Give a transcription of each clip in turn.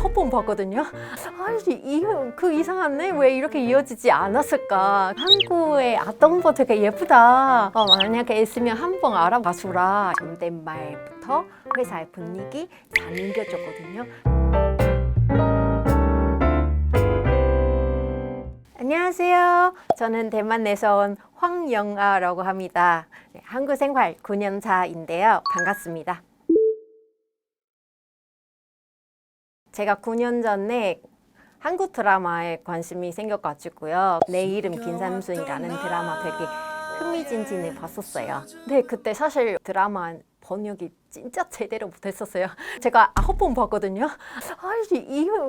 9번 봤거든요. 그 이상하네? 왜 이렇게 이어지지 않았을까? 한국의 아동부 되게 예쁘다. 만약에 있으면 한번 알아봐 주라. 존댓말부터 회사의 분위기 다 남겨줬거든요. 안녕하세요. 저는 대만에서 온 황영아라고 합니다. 한국 생활 9년 차인데요. 반갑습니다. 제가 9년 전에 한국 드라마에 관심이 생겨가지고요. 내 이름 김삼순이라는 드라마 되게 흥미진진히 봤었어요. 근데 그때 사실 드라마 번역이 진짜 제대로 못했었어요. 제가 9번 봤거든요.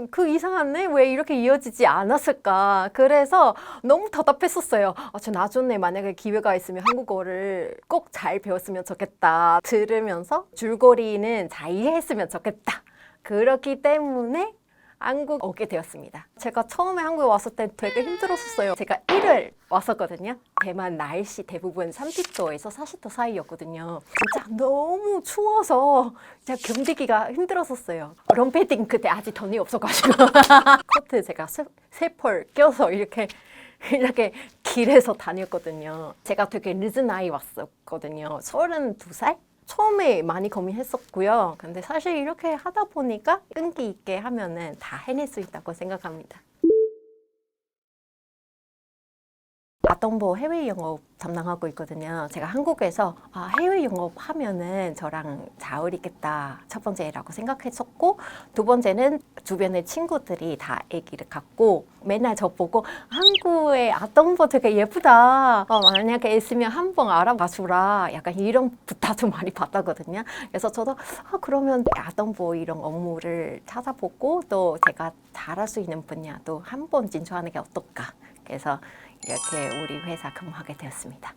그 이상하네? 왜 이렇게 이어지지 않았을까? 그래서 너무 답답했었어요. 저 나중에 만약에 기회가 있으면 한국어를 꼭 잘 배웠으면 좋겠다. 들으면서 줄거리는 잘 이해했으면 좋겠다. 그렇기 때문에 한국 오게 되었습니다. 제가 처음에 한국에 왔을 때 되게 힘들었었어요. 제가 1월 왔었거든요. 대만 날씨 대부분 30도에서 40도 사이였거든요. 진짜 너무 추워서 진짜 견디기가 힘들었었어요. 롱패딩 그때 아직 돈이 없어가지고 코트 제가 세 펄 껴서 이렇게 길에서 다녔거든요. 제가 되게 늦은 나이 왔었거든요. 32살? 처음에 많이 고민했었고요. 근데 사실 이렇게 하다 보니까 끈기 있게 하면은 다 해낼 수 있다고 생각합니다. 아동보 해외 영업 담당하고 있거든요. 제가 한국에서 해외 영업 하면은 저랑 잘 어울리겠다. 첫 번째라고 생각했었고, 두 번째는 주변의 친구들이 다 아기를 갖고 맨날 저 보고 한국의 아동보 되게 예쁘다. 만약에 있으면 한번 알아봐 주라. 약간 이런 부탁도 많이 받았거든요. 그래서 저도 그러면 아동보 이런 업무를 찾아보고 또 제가 잘할 수 있는 분야도 한번 진출하는 게 어떨까. 그래서 이렇게 우리 회사 근무하게 되었습니다.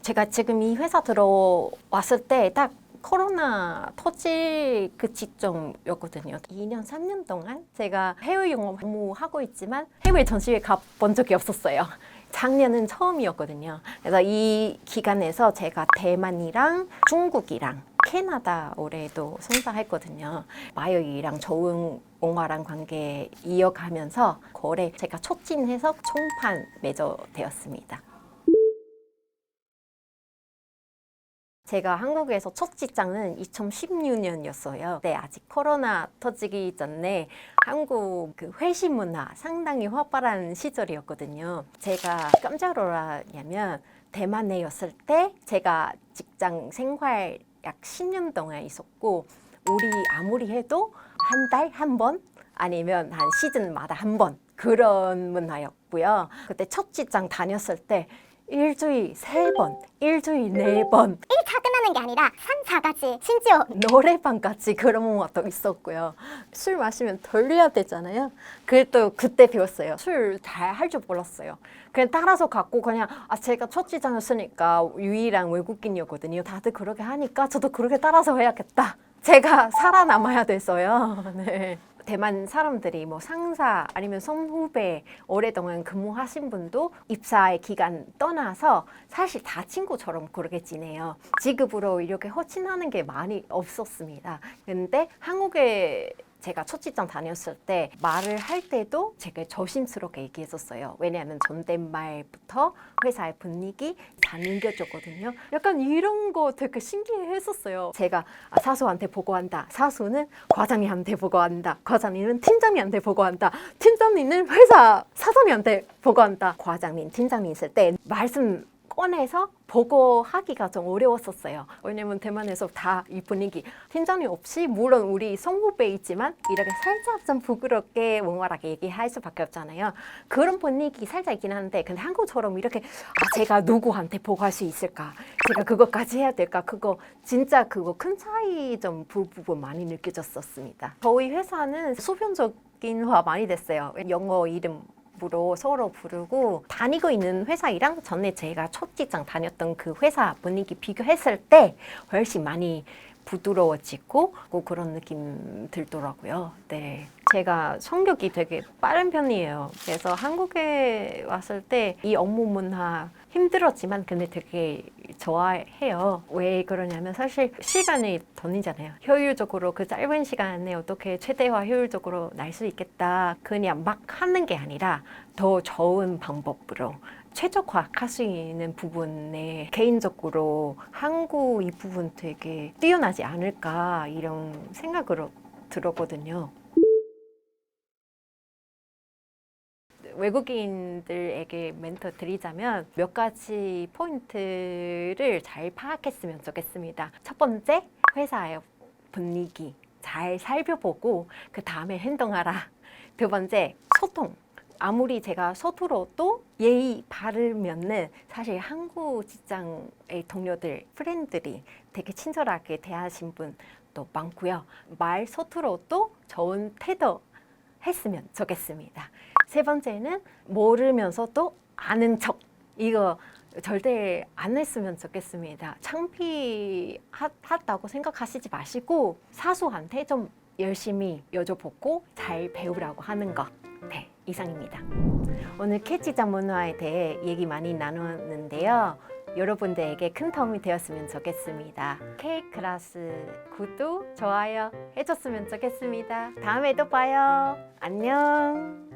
제가 지금 이 회사 들어왔을 때 딱 코로나 터질 그 시점이었거든요. 2년, 3년 동안 제가 해외 영업 업무하고 있지만 해외 전시회 가본 적이 없었어요. 작년은 처음이었거든요. 그래서 이 기간에서 제가 대만이랑 중국이랑 캐나다 올해도 송사했거든요. 마요이랑 좋은 옹화랑 관계 이어가면서 올해 제가 촉진해서 총판 맺어되었습니다. 제가 한국에서 첫 직장은 2016년이었어요. 네, 아직 코로나 터지기 전에 한국 그 회식 문화 상당히 활발한 시절이었거든요. 제가 깜짝 놀랐냐면 대만에였을 때 제가 직장 생활 약 10년 동안 있었고 우리 아무리 해도 한 달 한 번 아니면 한 시즌마다 한 번 그런 문화였고요. 그때 첫 직장 다녔을 때 일주일 3번, 일주일 4번 1차 끝나는 게 아니라 3, 4까지 심지어 노래방까지 그런 것도 있었고요. 술 마시면 돌려야 되잖아요. 그래도 그때 배웠어요. 술 잘 할 줄 몰랐어요. 그냥 따라서 갖고 그냥 제가 첫 직장이었으니까 유일한 외국인이었거든요. 다들 그렇게 하니까 저도 그렇게 따라서 해야겠다. 제가 살아남아야 돼서요. 네. 대만 사람들이 뭐 상사 아니면 선후배 오랫동안 근무하신 분도 입사의 기간 떠나서 사실 다 친구처럼 그렇게 지내요. 직급으로 이렇게 호칭하는 게 많이 없었습니다. 근데 한국에 제가 첫 직장 다녔을 때 말을 할 때도 되게 조심스럽게 얘기했었어요. 왜냐하면 존댓말부터 회사의 분위기 다 남겨줬거든요. 약간 이런 거 되게 신기했었어요. 제가 사수한테 보고한다. 사수는 과장님한테 보고한다. 과장님은 팀장님한테 보고한다. 팀장님은 회사 사장님한테 보고한다. 과장님, 팀장님 있을 때 말씀 꺼내서 보고하기가 좀 어려웠었어요. 왜냐면 대만에서 다 이 분위기 팀장님 없이 물론 우리 선후배 있지만 이렇게 살짝 좀 부끄럽게 옹알하게 얘기할 수밖에 없잖아요. 그런 분위기 살짝 있긴 한데 근데 한국처럼 이렇게 제가 누구한테 보고할 수 있을까? 제가 그것까지 해야 될까? 진짜 큰 차이 좀 부분 많이 느껴졌었습니다. 저희 회사는 수평적인화 많이 됐어요. 영어 이름 으로 서로 부르고 다니고 있는 회사이랑 전에 제가 첫 직장 다녔던 그 회사 분위기 비교했을 때 훨씬 많이 부드러워지고 그런 느낌 들더라고요. 네. 제가 성격이 되게 빠른 편이에요. 그래서 한국에 왔을 때 이 업무 문화 힘들었지만 근데 되게 좋아해요. 왜 그러냐면 사실 시간이 돈이잖아요. 효율적으로 그 짧은 시간에 어떻게 최대화 효율적으로 날 수 있겠다. 그냥 막 하는 게 아니라 더 좋은 방법으로 최적화할 수 있는 부분에 개인적으로 한국 이 부분 되게 뛰어나지 않을까 이런 생각으로 들었거든요. 외국인들에게 멘토 드리자면 몇 가지 포인트를 잘 파악했으면 좋겠습니다. 첫 번째, 회사의 분위기 잘 살펴보고 그 다음에 행동하라. 두 번째, 소통. 아무리 제가 서툴어도 예의 바르면은 사실 한국 직장의 동료들, 프렌들이 되게 친절하게 대하신 분도 많고요. 말 서툴어도 좋은 태도 했으면 좋겠습니다. 세 번째는 모르면서도 아는 척. 이거 절대 안 했으면 좋겠습니다. 창피하다고 생각하시지 마시고 사수한테 좀 열심히 여쭤보고 잘 배우라고 하는 것. 네, 이상입니다. 오늘 캐치자 문화에 대해 얘기 많이 나눴는데요. 여러분들에게 큰 도움이 되었으면 좋겠습니다. K클래스 구독, 좋아요 해줬으면 좋겠습니다. 다음에 또 봐요. 안녕.